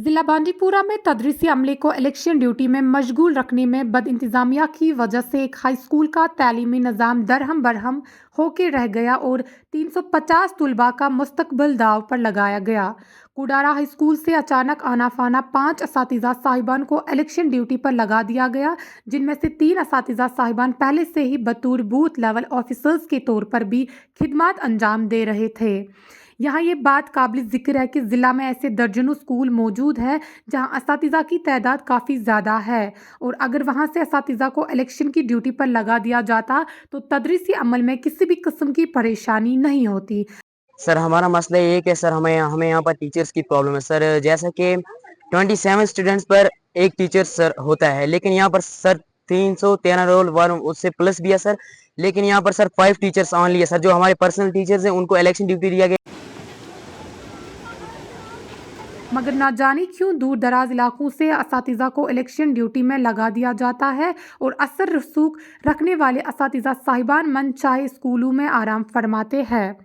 जिला बांडीपुरा में तदरीसी अमले को इलेक्शन ड्यूटी में मशगूल रखने में बदइंतजामिया की वजह से एक हाई स्कूल का तालीमी निज़ाम दरहम बरहम होके रह गया और 350 तुलबा का मुस्तकबिल दाव पर लगाया गया। कुडारा हाई स्कूल से अचानक आना फाना 5 असातिज़ा साहिबान को इलेक्शन ड्यूटी पर लगा दिया गया, जिनमें से 3 असातिज़ा साहिबान पहले से ही बतौर बूथ लेवल ऑफिसर्स के तौर पर भी खिदमत अंजाम दे रहे थे। यहाँ ये बात काबिल ज़िक्र है कि ज़िला में ऐसे दर्जनों स्कूल मौजूद है जहाँ असातिज़ा की तादाद काफ़ी ज़्यादा है और अगर वहाँ से असातिज़ा को इलेक्शन की ड्यूटी पर लगा दिया जाता तो तदरीसी अमल में किसी भी किस्म की परेशानी नहीं होती। सर हमारा मसला ये है कि सर हमें यहाँ पर टीचर्स की प्रॉब्लम है सर। जैसा कि 27 स्टूडेंट्स पर एक टीचर सर होता है, लेकिन यहाँ पर सर 313 रोल वन उससे प्लस भी है सर, लेकिन यहाँ पर सर 5 टीचर्स ऑनली है सर। जो हमारे पर्सनल टीचर्स हैं उनको इलेक्शन ड्यूटी दिया गया, मगर ना जाने क्यों दूर दराज इलाकों से असातिज़ा को इलेक्शन ड्यूटी में लगा दिया जाता है और असर रसूख रखने वाले असातिज़ा साहिबान मन चाहे स्कूलों में आराम फरमाते हैं।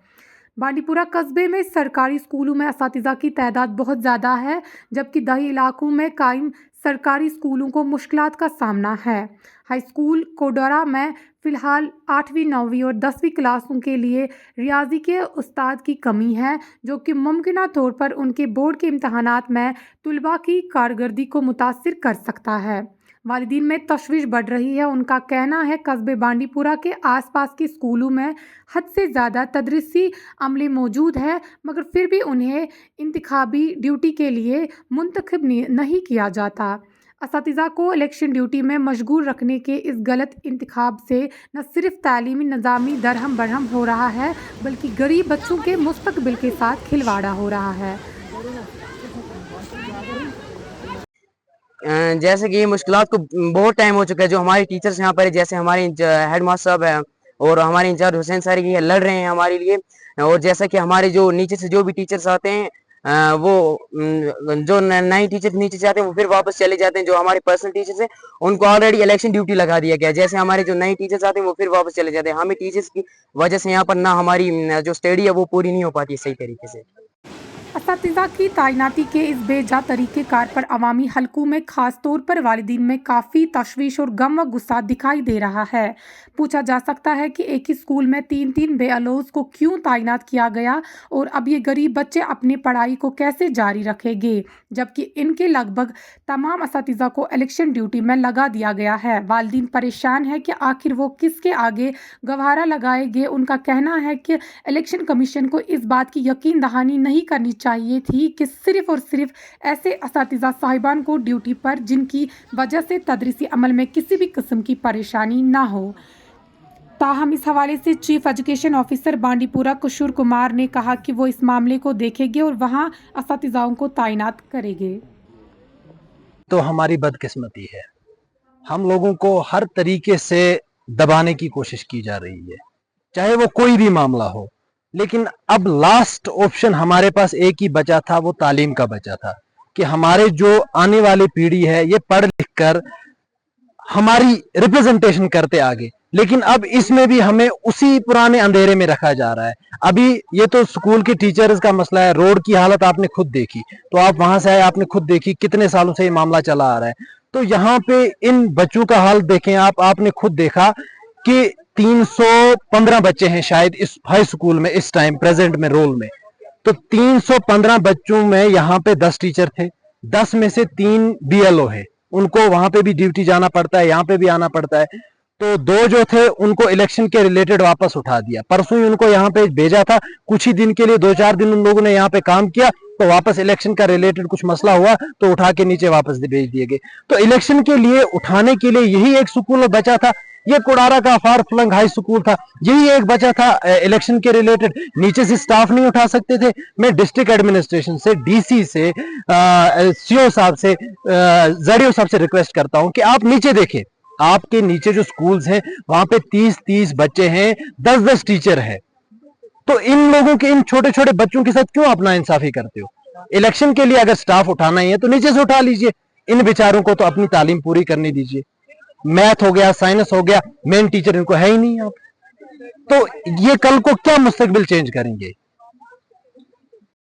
बांडीपुरा कस्बे में सरकारी स्कूलों में असातिज़ा की तादाद बहुत ज़्यादा है, जबकि दही इलाकों में कायम सरकारी स्कूलों को मुश्किलात का सामना है। हाई स्कूल कोडोरा में फ़िलहाल 8वीं 9वीं और 10वीं क्लासों के लिए रियाजी के उस्ताद की कमी है, जो कि मुमकिना तौर पर उनके बोर्ड के इम्तहानात में तुलबा की कारकर्दगी को मुतासिर कर सकता है। वालिदीन में तशवीश बढ़ रही है। उनका कहना है कस्बे बांडीपुरा के आसपास के स्कूलों में हद से ज़्यादा तदरीसी अमले मौजूद है, मगर फिर भी उन्हें इंतखाबी ड्यूटी के लिए मुंतखब नहीं किया जाता। असातिज़ा को इलेक्शन ड्यूटी में मशगूल रखने के इस गलत इंतखाब से न सिर्फ तालीमी निज़ामी दरहम बरहम हो रहा है, बल्कि गरीब बच्चों के मुस्तकबिल के साथ खिलवाड़ा हो रहा है। जैसे कि ये मुश्किलात को बहुत टाइम हो चुका है। जो हमारे टीचर्स यहाँ पर है, जैसे हमारे हेड मास्टर साहब है और हमारे इंचार्ज हुसैन सर ये लड़ रहे हैं हमारे लिए, और जैसा कि हमारे जो नीचे से जो भी टीचर्स आते हैं वो जो नए टीचर्स नीचे से आते हैं वो फिर वापस चले जाते हैं। जो हमारे पर्सनल टीचर्स हैं उनको ऑलरेडी इलेक्शन ड्यूटी लगा दिया गया है। जैसे हमारे जो नए टीचर्स आते हैं वो फिर वापस चले जाते हैं। हमें टीचर्स की वजह से यहाँ पर ना हमारी जो स्टडी है वो पूरी नहीं हो पाती है सही तरीके से। असातिज़ा की तैनाती के इस बेजा तरीक़ेकार पर अवामी हलकों में ख़ास तौर पर वालिदीन में काफ़ी तशवीश और गम व गुस्सा दिखाई दे रहा है। पूछा जा सकता है कि एक ही स्कूल में 3-3 बेअलोज़ को क्यों तैनात किया गया और अब ये गरीब बच्चे अपनी पढ़ाई को कैसे जारी रखेंगे, जबकि इनके लगभग तमाम असातिज़ा को इलेक्शन ड्यूटी में लगा दिया गया है। वालिदीन परेशान है कि आखिर वो किसके आगे गवारा लगाएंगे। उनका कहना है कि इलेक्शन कमीशन को इस बात की यकीन दहानी नहीं करनी चाहिए थी कि सिर्फ और सिर्फ ऐसे असातिज़ा साहिबान को ड्यूटी पर जिनकी वजह से तदरीसी अमल में किसी भी किस्म की परेशानी ना हो। ताहम इस हवाले से chief education officer Bandipora Kishore Kumar ने कहा कि वो इस मामले को देखेंगे और वहां असातिज़ाओं को तैनात करेंगे। तो हमारी बदकिस्मती है, हम लोगों को हर तरीके से दबाने की कोशिश की जा रही है, चाहे वो कोई भी मामला हो। लेकिन अब लास्ट ऑप्शन हमारे पास एक ही बचा था, वो तालीम का बचा था कि हमारे जो आने वाली पीढ़ी है ये पढ़ लिख कर हमारी रिप्रेजेंटेशन करते आगे। लेकिन अब इसमें भी हमें उसी पुराने अंधेरे में रखा जा रहा है। अभी ये तो स्कूल के टीचर्स का मसला है, रोड की हालत आपने खुद देखी, तो आप वहां से आए आपने खुद देखी कितने सालों से ये मामला चला आ रहा है। तो यहाँ पे इन बच्चों का हाल देखें आपने खुद देखा कि 315 बच्चे हैं शायद इस हाई स्कूल में इस टाइम प्रेजेंट में रोल में। तो 315 बच्चों में यहाँ पे 10 टीचर थे, 10 में से 3 BLO है, उनको वहां पे भी ड्यूटी जाना पड़ता है, यहाँ पे भी आना पड़ता है। तो 2 जो थे उनको इलेक्शन के रिलेटेड वापस उठा दिया। परसों ही उनको यहाँ पे भेजा था, कुछ ही दिन के लिए 2-4 दिन उन लोगों ने यहाँ पे काम किया, तो वापस इलेक्शन का रिलेटेड कुछ मसला हुआ तो उठा के नीचे वापस भेज दिए गए। तो इलेक्शन के लिए उठाने के लिए यही एक स्कूल बचा था, ये कोडारा का फार फ्लंग हाई स्कूल था, यही एक बचा था इलेक्शन के रिलेटेड। नीचे से स्टाफ नहीं उठा सकते थे। मैं डिस्ट्रिक्ट एडमिनिस्ट्रेशन से, DC से, CO साहब से, ZDO साहब से रिक्वेस्ट करता हूं कि आप नीचे देखें, आपके नीचे जो स्कूल्स हैं वहां पे 30-30 बच्चे हैं, 10-10 टीचर है। तो इन लोगों के इन छोटे छोटे बच्चों के साथ क्यों अपना इंसाफी करते हो? इलेक्शन के लिए अगर स्टाफ उठाना ही है तो नीचे से उठा लीजिए, इन बेचारों को तो अपनी तालीम पूरी करने दीजिए। मैथ हो गया, साइंस हो गया, मेन टीचर इनको है ही नहीं। आप तो ये कल को क्या मुस्तकबिल चेंज करेंगे?